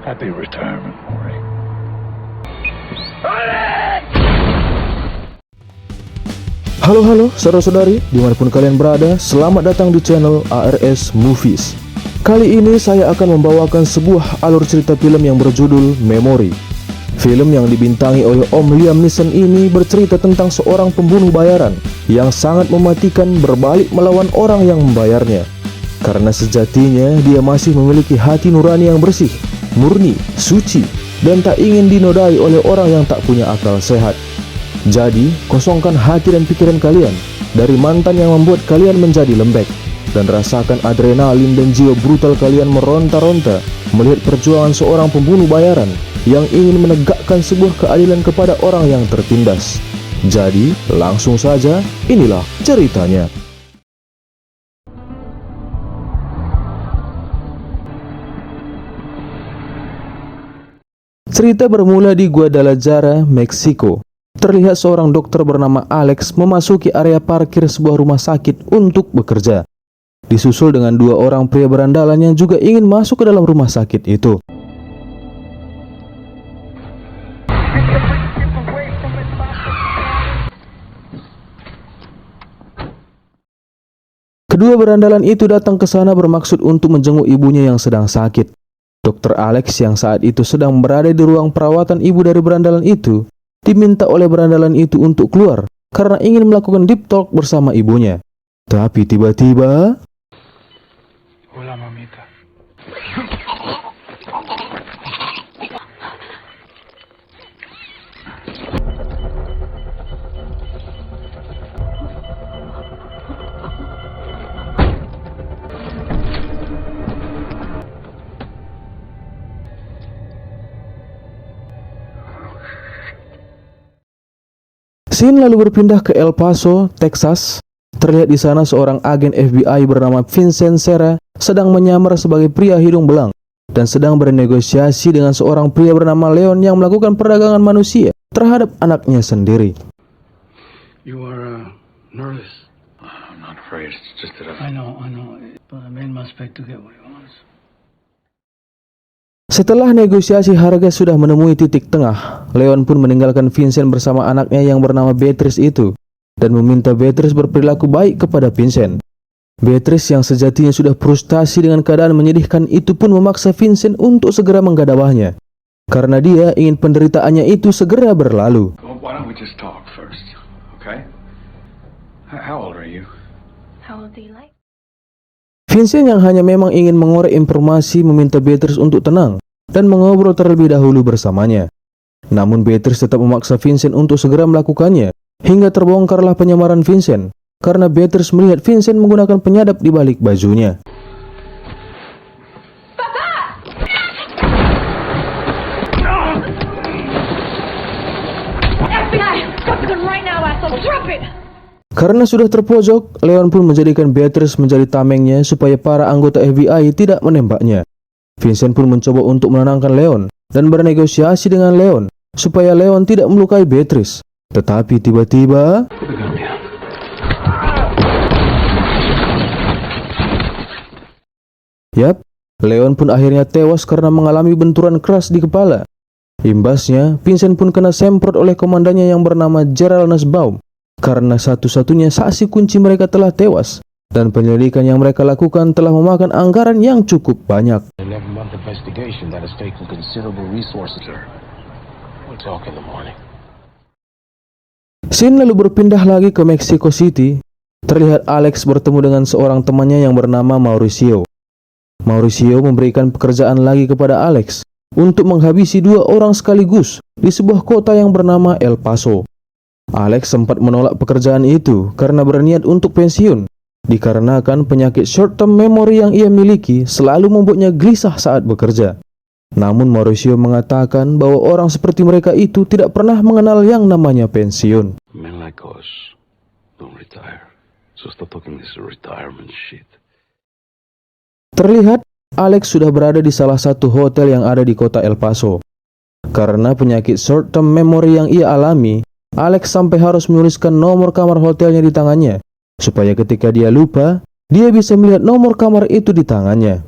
Happy retirement, Maury. Halo saudara-saudari, dimanapun kalian berada, selamat datang di channel ARS Movies. Kali ini saya akan membawakan sebuah alur cerita film yang berjudul Memory. Film yang dibintangi oleh Om Liam Neeson ini bercerita tentang seorang pembunuh bayaran yang sangat mematikan berbalik melawan orang yang membayarnya. Karena sejatinya dia masih memiliki hati nurani yang bersih, murni, suci, dan tak ingin dinodai oleh orang yang tak punya akal sehat. Jadi, kosongkan hati dan pikiran kalian dari mantan yang membuat kalian menjadi lembek, dan rasakan adrenalin dan jiwa brutal kalian meronta-ronta melihat perjuangan seorang pembunuh bayaran yang ingin menegakkan sebuah keadilan kepada orang yang tertindas. Jadi, langsung saja, inilah ceritanya. Cerita bermula di Guadalajara, Meksiko. Terlihat seorang dokter bernama Alex memasuki area parkir sebuah rumah sakit untuk bekerja. Disusul dengan dua orang pria berandalan yang juga ingin masuk ke dalam rumah sakit itu. Kedua berandalan itu datang ke sana bermaksud untuk menjenguk ibunya yang sedang sakit. Dokter Alex yang saat itu sedang berada di ruang perawatan ibu dari berandalan itu diminta oleh berandalan itu untuk keluar karena ingin melakukan deep talk bersama ibunya. Tapi tiba-tiba, Hola, mamita. scene lalu berpindah ke El Paso, Texas. Terlihat di sana seorang agen FBI bernama Vincent Serra sedang menyamar sebagai pria hidung belang dan sedang bernegosiasi dengan seorang pria bernama Leon yang melakukan perdagangan manusia terhadap anaknya sendiri. You are nervous. I'm not afraid. It's just that I know. But the man must pay to get what he wants. Setelah negosiasi harga sudah menemui titik tengah, Leon pun meninggalkan Vincent bersama anaknya yang bernama Beatrice itu dan meminta Beatrice berperilaku baik kepada Vincent. Beatrice yang sejatinya sudah frustasi dengan keadaan menyedihkan itu pun memaksa Vincent untuk segera menggadabahnya karena dia ingin penderitaannya itu segera berlalu. Well, why don't we just talk first, okay? How old are you? How old do you like? Vincent yang hanya memang ingin mengorek informasi meminta Beatrice untuk tenang dan mengobrol terlebih dahulu bersamanya. Namun Beatrice tetap memaksa Vincent untuk segera melakukannya hingga terbongkarlah penyamaran Vincent karena Beatrice melihat Vincent menggunakan penyadap di balik bajunya. FBI! Drop the gun right now, asshole! Drop it! Karena sudah terpojok, Leon pun menjadikan Beatrice menjadi tamengnya supaya para anggota FBI tidak menembaknya. Vincent pun mencoba untuk menenangkan Leon dan bernegosiasi dengan Leon supaya Leon tidak melukai Beatrice. Tetapi tiba-tiba, Put the gun down. yap, Leon pun akhirnya tewas karena mengalami benturan keras di kepala. Imbasnya, Vincent pun kena semprot oleh komandannya yang bernama Gerald Nussbaum karena satu-satunya saksi kunci mereka telah tewas dan penyelidikan yang mereka lakukan telah memakan anggaran yang cukup banyak. An 11-month investigation that has taken considerable resources, sir. We'll talk in the morning. Scene lalu berpindah lagi ke Mexico City. Terlihat Alex bertemu dengan seorang temannya yang bernama Mauricio. Mauricio memberikan pekerjaan lagi kepada Alex untuk menghabisi dua orang sekaligus di sebuah kota yang bernama El Paso. Alex sempat menolak pekerjaan itu karena berniat untuk pensiun, dikarenakan penyakit short term memory yang ia miliki selalu membuatnya gelisah saat bekerja. Namun Mauricio mengatakan bahwa orang seperti mereka itu tidak pernah mengenal yang namanya pensiun. Men like us don't retire. So stop talking this retirement shit. Terlihat Alex sudah berada di salah satu hotel yang ada di kota El Paso. Karena penyakit short term memory yang ia alami, Alex sampai harus menuliskan nomor kamar hotelnya di tangannya supaya ketika dia lupa, dia bisa melihat nomor kamar itu di tangannya.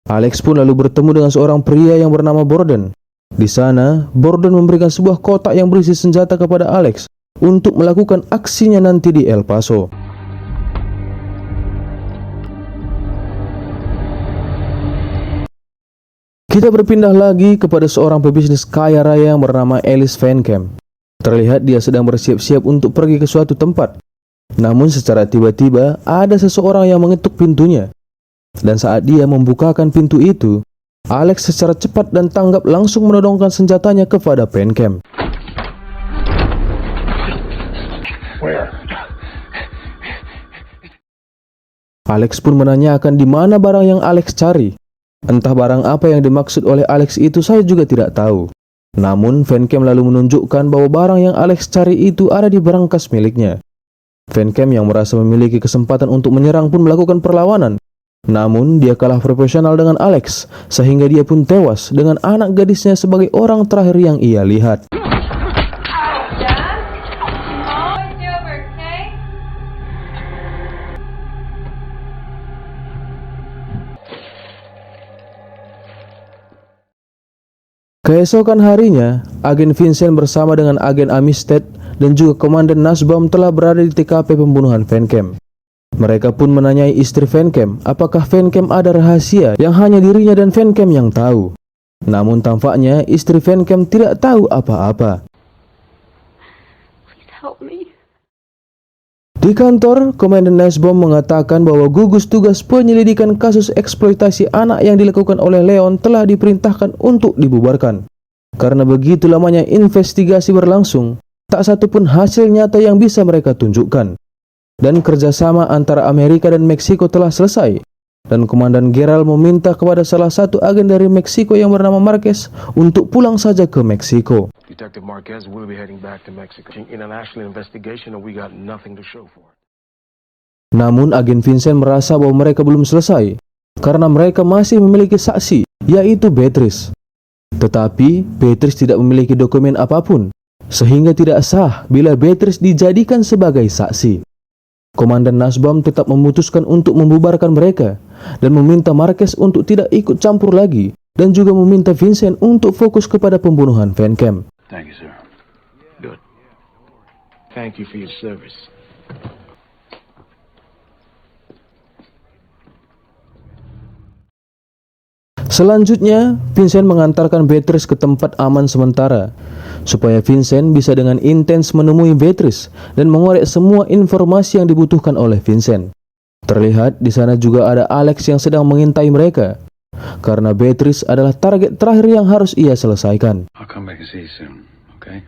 Alex pun lalu bertemu dengan seorang pria yang bernama Borden. Di sana, Borden memberikan sebuah kotak yang berisi senjata kepada Alex untuk melakukan aksinya nanti di El Paso. Kita berpindah lagi kepada seorang pebisnis kaya raya yang bernama Alice Van Camp. Terlihat dia sedang bersiap-siap untuk pergi ke suatu tempat. Namun secara tiba-tiba ada seseorang yang mengetuk pintunya. Dan saat dia membukakan pintu itu, Alex secara cepat dan tanggap langsung menodongkan senjatanya kepada Van Camp. Alex pun menanyakan di mana barang yang Alex cari. Entah barang apa yang dimaksud oleh Alex itu saya juga tidak tahu. Namun Van Camp lalu menunjukkan bahwa barang yang Alex cari itu ada di berangkas miliknya. Van Camp yang merasa memiliki kesempatan untuk menyerang pun melakukan perlawanan. Namun dia kalah profesional dengan Alex, sehingga dia pun tewas dengan anak gadisnya sebagai orang terakhir yang ia lihat. Keesokan harinya, agen Vincent bersama dengan agen Amistad dan juga Komandan Nussbaum telah berada di TKP pembunuhan Van Camp. Mereka pun menanyai istri Van Camp apakah Van Camp ada rahasia yang hanya dirinya dan Van Camp yang tahu. Namun tampaknya istri Van Camp tidak tahu apa-apa. Please help me. Di kantor, Komandan Nussbaum mengatakan bahwa gugus tugas penyelidikan kasus eksploitasi anak yang dilakukan oleh Leon telah diperintahkan untuk dibubarkan. Karena begitu lamanya investigasi berlangsung, tak satu pun hasil nyata yang bisa mereka tunjukkan. Dan kerjasama antara Amerika dan Meksiko telah selesai. Dan Komandan Gerald meminta kepada salah satu agen dari Meksiko yang bernama Marquez untuk pulang saja ke Meksiko. Detective Marquez will be heading back to Mexico. International investigation and we got nothing to show for it. Namun agen Vincent merasa bahwa mereka belum selesai karena mereka masih memiliki saksi, yaitu Beatrice. Tetapi Beatrice tidak memiliki dokumen apapun, sehingga tidak sah bila Beatrice dijadikan sebagai saksi. Komandan Nussbaum tetap memutuskan untuk membubarkan mereka dan meminta Marquez untuk tidak ikut campur lagi dan juga meminta Vincent untuk fokus kepada pembunuhan Van Camp. Thank you, sir. Good. Thank you for your service. Selanjutnya, Vincent mengantarkan Beatrice ke tempat aman sementara, supaya Vincent bisa dengan intens menemui Beatrice dan mengorek semua informasi yang dibutuhkan oleh Vincent. Terlihat di sana juga ada Alex yang sedang mengintai mereka, karena Beatrice adalah target terakhir yang harus ia selesaikan. I'll come back and see you soon, okay?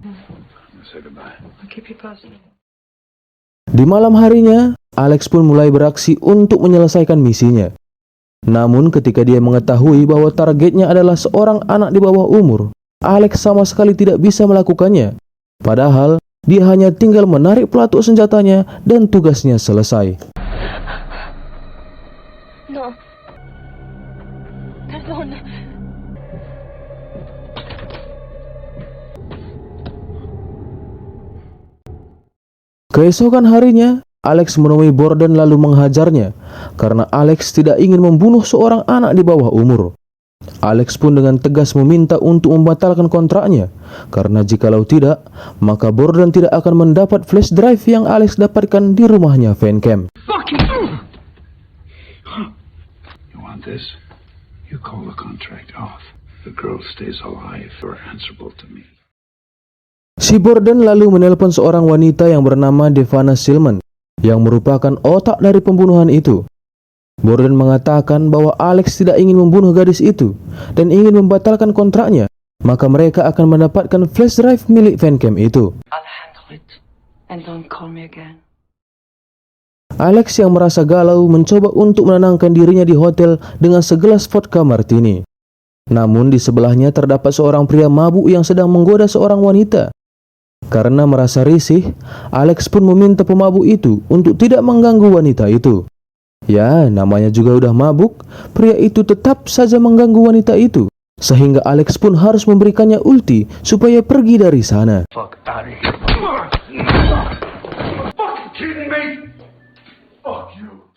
I'll say goodbye. I'll keep you posted. Di malam harinya, Alex pun mulai beraksi untuk menyelesaikan misinya. Namun ketika dia mengetahui bahwa targetnya adalah seorang anak di bawah umur, Alex sama sekali tidak bisa melakukannya. Padahal dia hanya tinggal menarik pelatuk senjatanya dan tugasnya selesai. No. Perdón. Keesokan harinya, Alex menemui Borden lalu menghajarnya karena Alex tidak ingin membunuh seorang anak di bawah umur. Alex pun dengan tegas meminta untuk membatalkan kontraknya karena jikalau tidak, maka Borden tidak akan mendapat flash drive yang Alex dapatkan di rumahnya Van Camp. You want this? You call the contract off. The girl stays alive. You're answerable to me. Si Borden lalu menelpon seorang wanita yang bernama Devana Silman, yang merupakan otak dari pembunuhan itu. Borden mengatakan bahwa Alex tidak ingin membunuh gadis itu dan ingin membatalkan kontraknya, maka mereka akan mendapatkan flash drive milik Van Camp itu. I'll handle it. And don't call me again. Alex yang merasa galau mencoba untuk menenangkan dirinya di hotel dengan segelas vodka martini. Namun di sebelahnya terdapat seorang pria mabuk yang sedang menggoda seorang wanita. Karena merasa risih, Alex pun meminta pemabuk itu untuk tidak mengganggu wanita itu. Ya, namanya juga udah mabuk, pria itu tetap saja mengganggu wanita itu. Sehingga Alex pun harus memberikannya ulti supaya pergi dari sana. Fuck out of here. Fucking kidding me? Fuck you.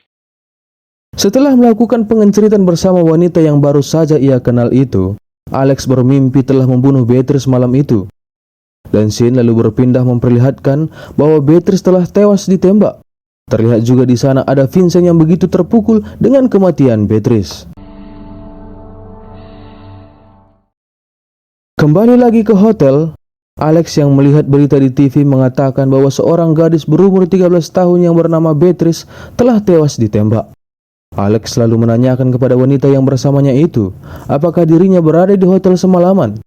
Setelah melakukan pengenceritan bersama wanita yang baru saja ia kenal itu, Alex bermimpi telah membunuh Beatrice malam itu. Dan scene lalu berpindah memperlihatkan bahwa Beatrice telah tewas ditembak. Terlihat juga di sana ada Vincent yang begitu terpukul dengan kematian Beatrice. Kembali lagi ke hotel, Alex yang melihat berita di TV mengatakan bahwa seorang gadis berumur 13 tahun yang bernama Beatrice telah tewas ditembak. Alex selalu menanyakan kepada wanita yang bersamanya itu, apakah dirinya berada di hotel semalaman.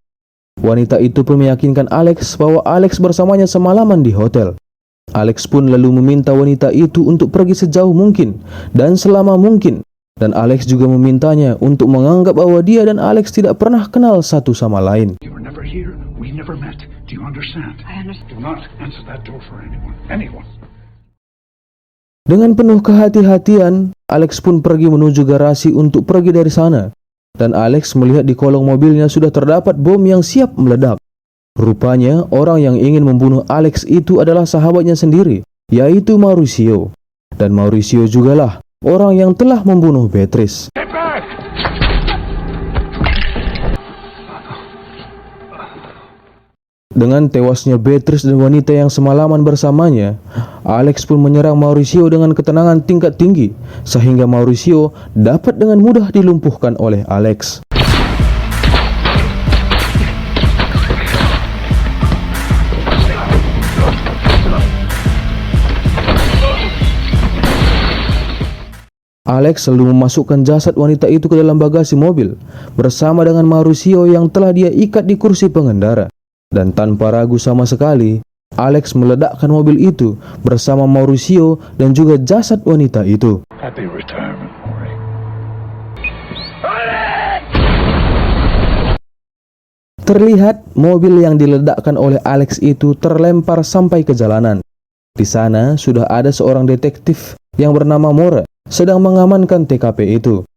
Wanita itu pun meyakinkan Alex bahwa Alex bersamanya semalaman di hotel. Alex pun lalu meminta wanita itu untuk pergi sejauh mungkin dan selama mungkin. Dan Alex juga memintanya untuk menganggap bahwa dia dan Alex tidak pernah kenal satu sama lain. You were never here. We never met. Do you understand? I understand. Do not answer that door for anyone. Anyone. Dengan penuh kehati-hatian, Alex pun pergi menuju garasi untuk pergi dari sana. Dan Alex melihat di kolong mobilnya sudah terdapat bom yang siap meledak. Rupanya orang yang ingin membunuh Alex itu adalah sahabatnya sendiri, yaitu Mauricio. Dan Mauricio jugalah orang yang telah membunuh Beatrice. Get back! Dengan tewasnya Beatrice dan wanita yang semalaman bersamanya, Alex pun menyerang Mauricio dengan ketenangan tingkat tinggi, sehingga Mauricio dapat dengan mudah dilumpuhkan oleh Alex. Alex selalu memasukkan jasad wanita itu ke dalam bagasi mobil, bersama dengan Mauricio yang telah dia ikat di kursi pengendara. Dan tanpa ragu sama sekali, Alex meledakkan mobil itu bersama Mauricio dan juga jasad wanita itu. Happy retirement, Maury. Terlihat mobil yang diledakkan oleh Alex itu terlempar sampai ke jalanan. Di sana sudah ada seorang detektif yang bernama Mora sedang mengamankan TKP itu.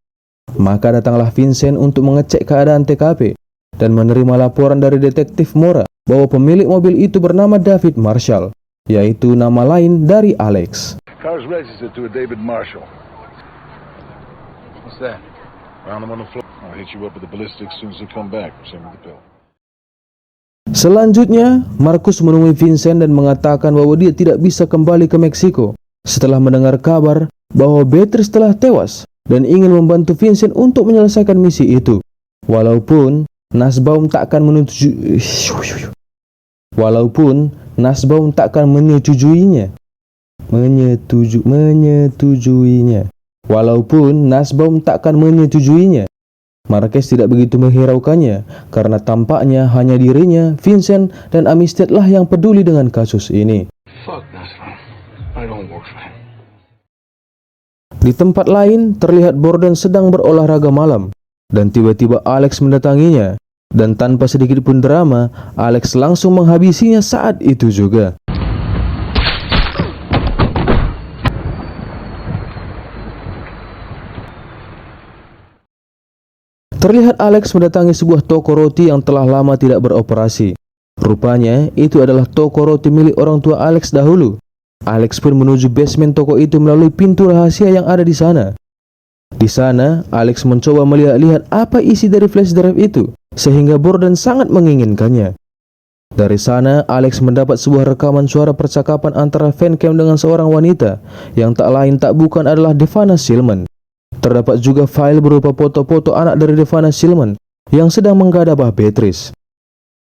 Maka datanglah Vincent untuk mengecek keadaan TKP dan menerima laporan dari detektif Mora bahwa pemilik mobil itu bernama David Marshall, yaitu nama lain dari Alex. Car's registered to a David Marshall. What's that? Found him on the floor. I'll hit you up with the ballistics as soon as they come back. Same with the pill. Selanjutnya, Marcus menemui Vincent dan mengatakan bahwa dia tidak bisa kembali ke Meksiko setelah mendengar kabar bahwa Beatrice telah tewas dan ingin membantu Vincent untuk menyelesaikan misi itu. Walaupun Nussbaum takkan menyetujuinya. Marquez tidak begitu menghiraukannya karena tampaknya hanya dirinya, Vincent, dan Amistad lah yang peduli dengan kasus ini. Fuck Nussbaum. I don't work for him. Di tempat lain, terlihat Borden sedang berolahraga malam, dan tiba-tiba Alex mendatanginya. Dan tanpa sedikit pun drama, Alex langsung menghabisinya saat itu juga. Terlihat Alex mendatangi sebuah toko roti yang telah lama tidak beroperasi. Rupanya, itu adalah toko roti milik orang tua Alex dahulu. Alex pun menuju basement toko itu melalui pintu rahasia yang ada di sana. Di sana, Alex mencoba melihat-lihat apa isi dari flash drive itu, sehingga Borden sangat menginginkannya. Dari sana, Alex mendapat sebuah rekaman suara percakapan antara fancam dengan seorang wanita, yang tak lain tak bukan adalah Devana Shillman. Terdapat juga file berupa foto-foto anak dari Devana Shillman, yang sedang menggadabah Beatrice.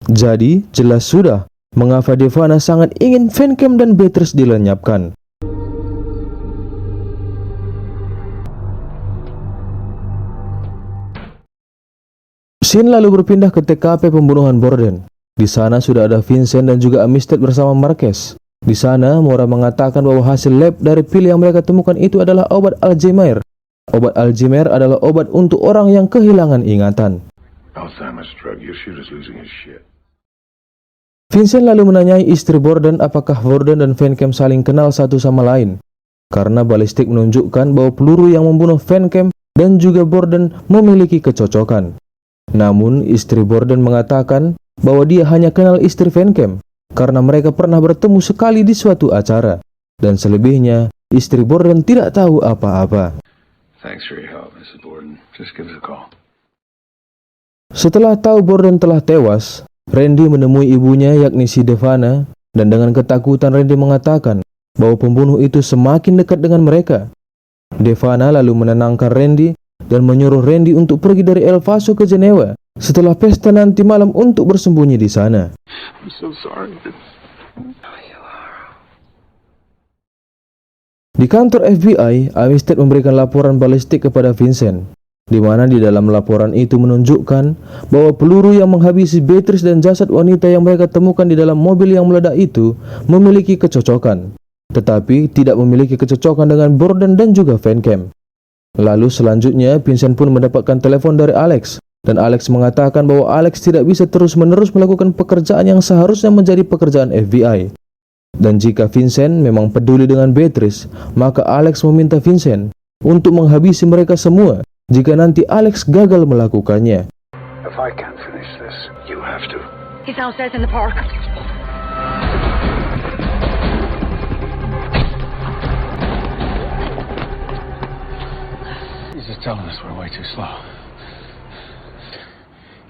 Jadi, jelas sudah, mengapa Devana sangat ingin fancam dan Beatrice dilenyapkan. Scene lalu berpindah ke TKP pembunuhan Borden. Di sana sudah ada Vincent dan juga Amistad bersama Marquez. Di sana, Mora mengatakan bahwa hasil lab dari pil yang mereka temukan itu adalah obat Alzheimer. Obat Alzheimer adalah obat untuk orang yang kehilangan ingatan. Alzheimer's drug. Your shooter's losing his shit. Vincent lalu menanyai istri Borden apakah Borden dan Vancam saling kenal satu sama lain. Karena balistik menunjukkan bahwa peluru yang membunuh Vancam dan juga Borden memiliki kecocokan. Namun, istri Borden mengatakan bahwa dia hanya kenal istri Vancam karena mereka pernah bertemu sekali di suatu acara. Dan selebihnya, istri Borden tidak tahu apa-apa. Thanks for your help, Mrs. Borden. Just give us a call. Setelah tahu Borden telah tewas, Randy menemui ibunya yakni si Devana, dan dengan ketakutan Randy mengatakan bahwa pembunuh itu semakin dekat dengan mereka. Devana lalu menenangkan Randy dan menyuruh Randy untuk pergi dari El Paso ke Jenewa setelah pesta nanti malam untuk bersembunyi di sana. I'm so sorry. Di kantor FBI, Armistead memberikan laporan balistik kepada Vincent, di mana di dalam laporan itu menunjukkan bahwa peluru yang menghabisi Beatrice dan jasad wanita yang mereka temukan di dalam mobil yang meledak itu memiliki kecocokan, tetapi tidak memiliki kecocokan dengan Borden dan juga Van Camp. Lalu selanjutnya, Vincent pun mendapatkan telepon dari Alex, dan Alex mengatakan bahwa Alex tidak bisa terus-menerus melakukan pekerjaan yang seharusnya menjadi pekerjaan FBI. Dan jika Vincent memang peduli dengan Beatrice, maka Alex meminta Vincent untuk menghabisi mereka semua jika nanti Alex gagal melakukannya. If I can't finish this, you have to. He's downstairs in the park. He's just telling us we're way too slow.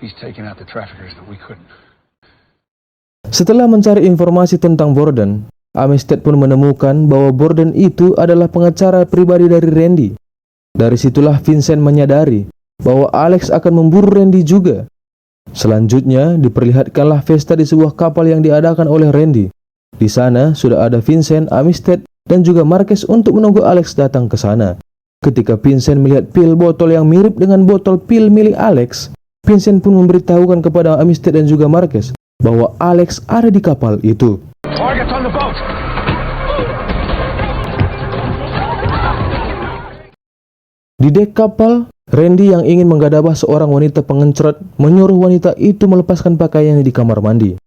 He's taking out the traffickers that we couldn't. Setelah mencari informasi tentang Borden, Armistead pun menemukan bahwa Borden itu adalah pengacara pribadi dari Randy. Dari situlah Vincent menyadari bahwa Alex akan memburu Randy juga. Selanjutnya, diperlihatkanlah pesta di sebuah kapal yang diadakan oleh Randy. Di sana sudah ada Vincent, Armistead, dan juga Marquez untuk menunggu Alex datang ke sana. Ketika Vincent melihat pil botol yang mirip dengan botol pil milik Alex, Vincent pun memberitahukan kepada Armistead dan juga Marquez bahwa Alex ada di kapal itu. Target's on the boat. Di dek kapal, Randy yang ingin menggadabah seorang wanita pengencrot menyuruh wanita itu melepaskan pakaiannya di kamar mandi.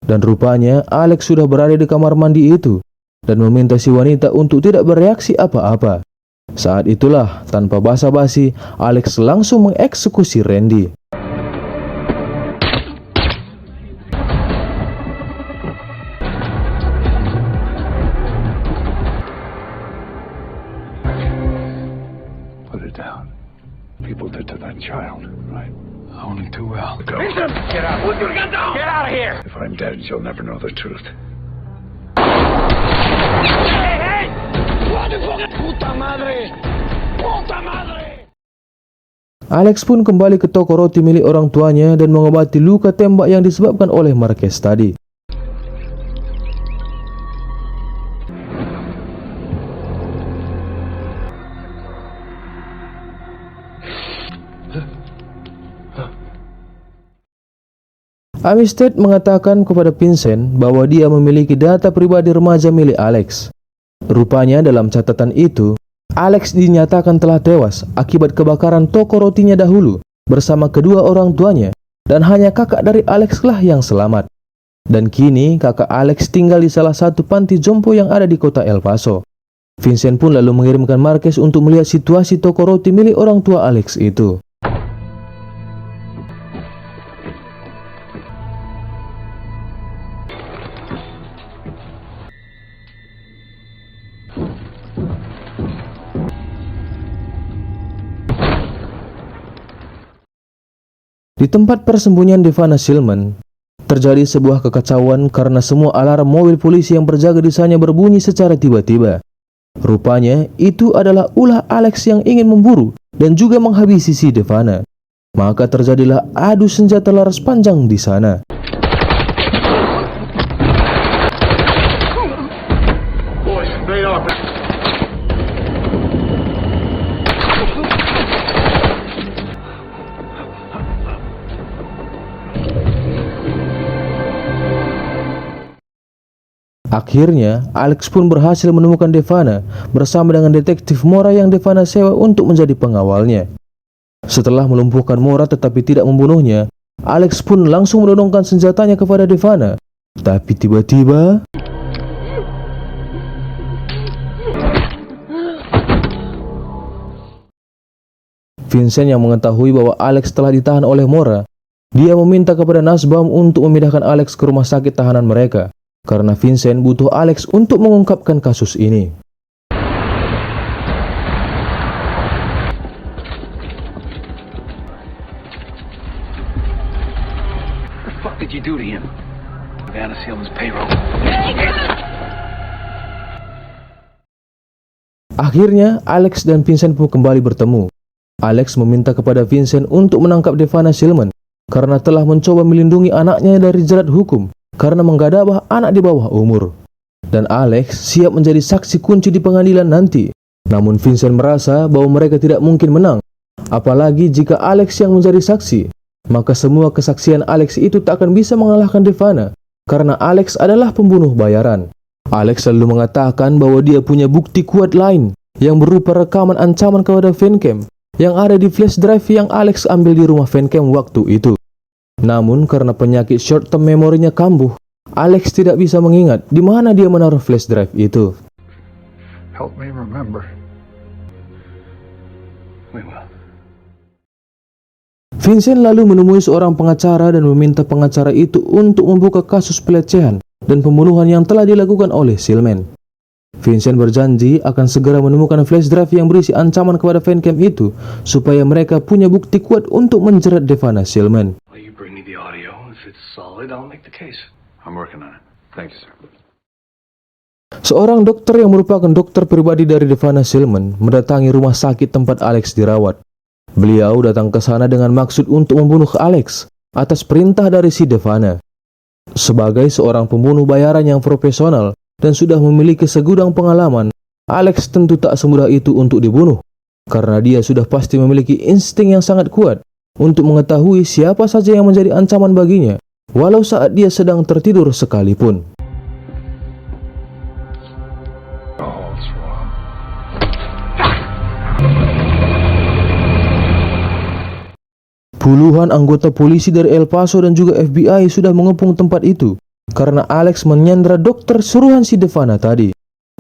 Dan rupanya Alex sudah berada di kamar mandi itu dan meminta si wanita untuk tidak bereaksi apa-apa. Saat itulah, tanpa basa-basi, Alex langsung mengeksekusi Randy. Put it down. People did to that child, right? Only too well. Go. Get out. Put your gun down. Get out of here. If I'm dead, you'll never know the truth. Hey! Puta madre! Puta madre! Alex pun kembali ke toko roti milik orang tuanya dan mengobati luka tembak yang disebabkan oleh Marquez tadi. Armistead mengatakan kepada Vincent bahwa dia memiliki data pribadi remaja milik Alex. Rupanya dalam catatan itu, Alex dinyatakan telah tewas akibat kebakaran toko rotinya dahulu bersama kedua orang tuanya, dan hanya kakak dari Alex lah yang selamat. Dan kini kakak Alex tinggal di salah satu panti jompo yang ada di kota El Paso. Vincent pun lalu mengirimkan Marquez untuk melihat situasi toko roti milik orang tua Alex itu. Di tempat persembunyian Devana Shillman, terjadi sebuah kekacauan karena semua alarm mobil polisi yang berjaga di sana berbunyi secara tiba-tiba. Rupanya, itu adalah ulah Alex yang ingin memburu dan juga menghabisi si Devana. Maka terjadilah adu senjata laras panjang di sana. Boys, straight off. Akhirnya, Alex pun berhasil menemukan Devana bersama dengan detektif Mora yang Devana sewa untuk menjadi pengawalnya. Setelah melumpuhkan Mora tetapi tidak membunuhnya, Alex pun langsung menodongkan senjatanya kepada Devana. Tapi tiba-tiba, Vincent yang mengetahui bahwa Alex telah ditahan oleh Mora, dia meminta kepada Nussbaum untuk memindahkan Alex ke rumah sakit tahanan mereka. Karena Vincent butuh Alex untuk mengungkapkan kasus ini. fuck did you do to him? Vanna Seelman's payroll. Akhirnya, Alex dan Vincent pun kembali bertemu. Alex meminta kepada Vincent untuk menangkap Devana Seelman karena telah mencoba melindungi anaknya dari jerat hukum karena menggadabah anak di bawah umur. Dan Alex siap menjadi saksi kunci di pengadilan nanti. Namun Vincent merasa bahwa mereka tidak mungkin menang. Apalagi jika Alex yang menjadi saksi, maka semua kesaksian Alex itu tak akan bisa mengalahkan Devana karena Alex adalah pembunuh bayaran. Alex selalu mengatakan bahwa dia punya bukti kuat lain yang berupa rekaman ancaman kepada Van Camp yang ada di flash drive yang Alex ambil di rumah Van Camp waktu itu. Namun karena penyakit short term memorinya kambuh, Alex tidak bisa mengingat di mana dia menaruh flash drive itu. Help me remember. We will. Vincent lalu menemui seorang pengacara dan meminta pengacara itu untuk membuka kasus pelecehan dan pembunuhan yang telah dilakukan oleh Seelman. Vincent berjanji akan segera menemukan flash drive yang berisi ancaman kepada Van Camp itu supaya mereka punya bukti kuat untuk menjerat Devana Seelman. Well, you bring me the audio. If it's solid, I'll make the case. I'm working on it. Thank you, sir. Seorang dokter yang merupakan dokter pribadi dari Devana Seelman mendatangi rumah sakit tempat Alex dirawat. Beliau datang ke sana dengan maksud untuk membunuh Alex atas perintah dari si Devana. Sebagai seorang pembunuh bayaran yang profesional dan sudah memiliki segudang pengalaman, Alex tentu tak semudah itu untuk dibunuh, karena dia sudah pasti memiliki insting yang sangat kuat untuk mengetahui siapa saja yang menjadi ancaman baginya, walau saat dia sedang tertidur sekalipun. Puluhan anggota polisi dari El Paso dan juga FBI sudah mengepung tempat itu karena Alex menyandra dokter suruhan si Devana tadi.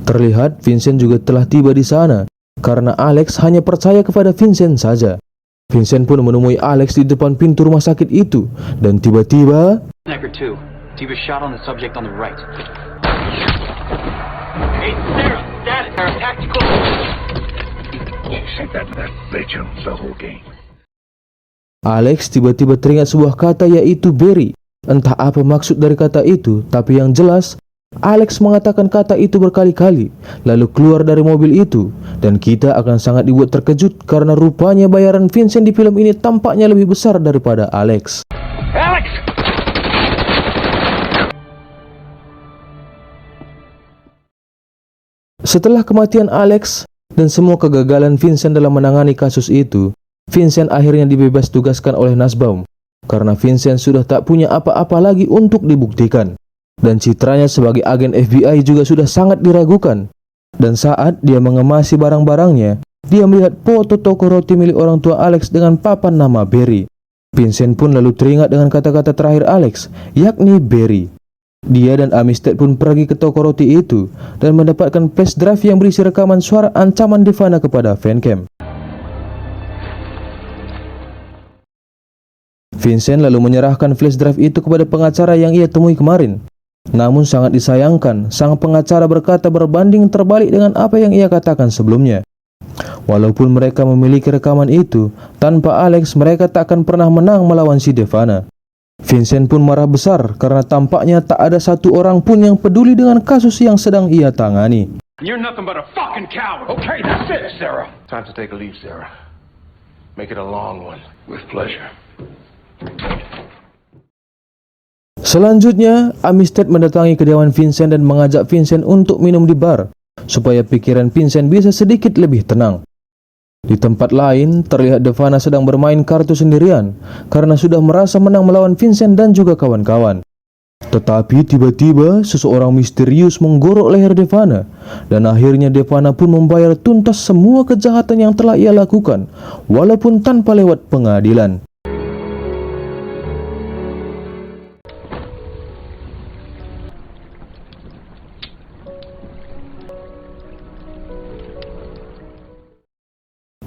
Terlihat Vincent juga telah tiba di sana karena Alex hanya percaya kepada Vincent saja. Vincent pun menemui Alex di depan pintu rumah sakit itu dan tiba-tiba Sniper 2, Diva shot on the subject on the right. Hey, Sarah, status, Sarah, tactical. Shake that bitch owns the whole game. Alex tiba-tiba teringat sebuah kata yaitu Barry. Entah apa maksud dari kata itu, tapi yang jelas Alex mengatakan kata itu berkali-kali, lalu keluar dari mobil itu, dan kita akan sangat dibuat terkejut karena rupanya bayaran Vincent di film ini tampaknya lebih besar daripada Alex. Alex! Setelah kematian Alex dan semua kegagalan Vincent dalam menangani kasus itu, Vincent akhirnya dibebas tugaskan oleh Nussbaum karena Vincent sudah tak punya apa-apa lagi untuk dibuktikan. Dan citranya sebagai agen FBI juga sudah sangat diragukan. Dan saat dia mengemasi barang-barangnya, dia melihat foto toko roti milik orang tua Alex dengan papan nama Barry. Vincent pun lalu teringat dengan kata-kata terakhir Alex, yakni Barry. Dia dan Amistad pun pergi ke toko roti itu dan mendapatkan flash drive yang berisi rekaman suara ancaman Devana kepada Van Camp. Vincent lalu menyerahkan flash drive itu kepada pengacara yang ia temui kemarin. Namun sangat disayangkan, sang pengacara berkata berbanding terbalik dengan apa yang ia katakan sebelumnya. Walaupun mereka memiliki rekaman itu, tanpa Alex mereka tak akan pernah menang melawan si Devana. Vincent pun marah besar karena tampaknya tak ada satu orang pun yang peduli dengan kasus yang sedang ia tangani. You're nothing but a fucking coward. Okay, that's it, Sarah. Time to take a leave, Sarah. Make it a long one. With pleasure. Selanjutnya, Amistad mendatangi kediaman Vincent dan mengajak Vincent untuk minum di bar, supaya pikiran Vincent bisa sedikit lebih tenang. Di tempat lain, terlihat Devana sedang bermain kartu sendirian, karena sudah merasa menang melawan Vincent dan juga kawan-kawan. Tetapi tiba-tiba, seseorang misterius menggorok leher Devana, dan akhirnya Devana pun membayar tuntas semua kejahatan yang telah ia lakukan, walaupun tanpa lewat pengadilan.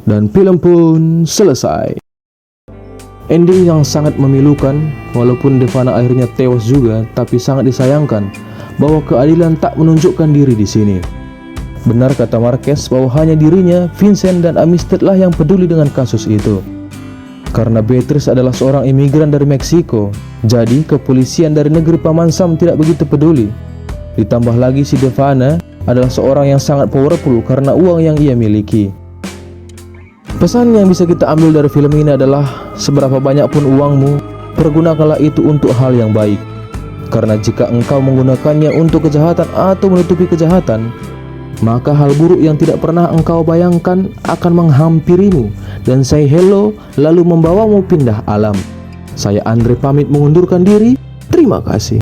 Dan film pun selesai. Ending yang sangat memilukan, walaupun Devana akhirnya tewas juga, tapi sangat disayangkan bahwa keadilan tak menunjukkan diri di sini. Benar kata Marquez bahwa hanya dirinya, Vincent dan Amistad lah yang peduli dengan kasus itu. Karena Beatrice adalah seorang imigran dari Meksiko, jadi kepolisian dari negeri Paman Sam tidak begitu peduli. Ditambah lagi si Devana adalah seorang yang sangat powerful karena uang yang ia miliki. Pesan yang bisa kita ambil dari film ini adalah seberapa banyak pun uangmu, pergunakanlah itu untuk hal yang baik. Karena jika engkau menggunakannya untuk kejahatan atau menutupi kejahatan, maka hal buruk yang tidak pernah engkau bayangkan akan menghampirimu dan say hello lalu membawamu pindah alam. Saya Andre pamit mengundurkan diri. Terima kasih.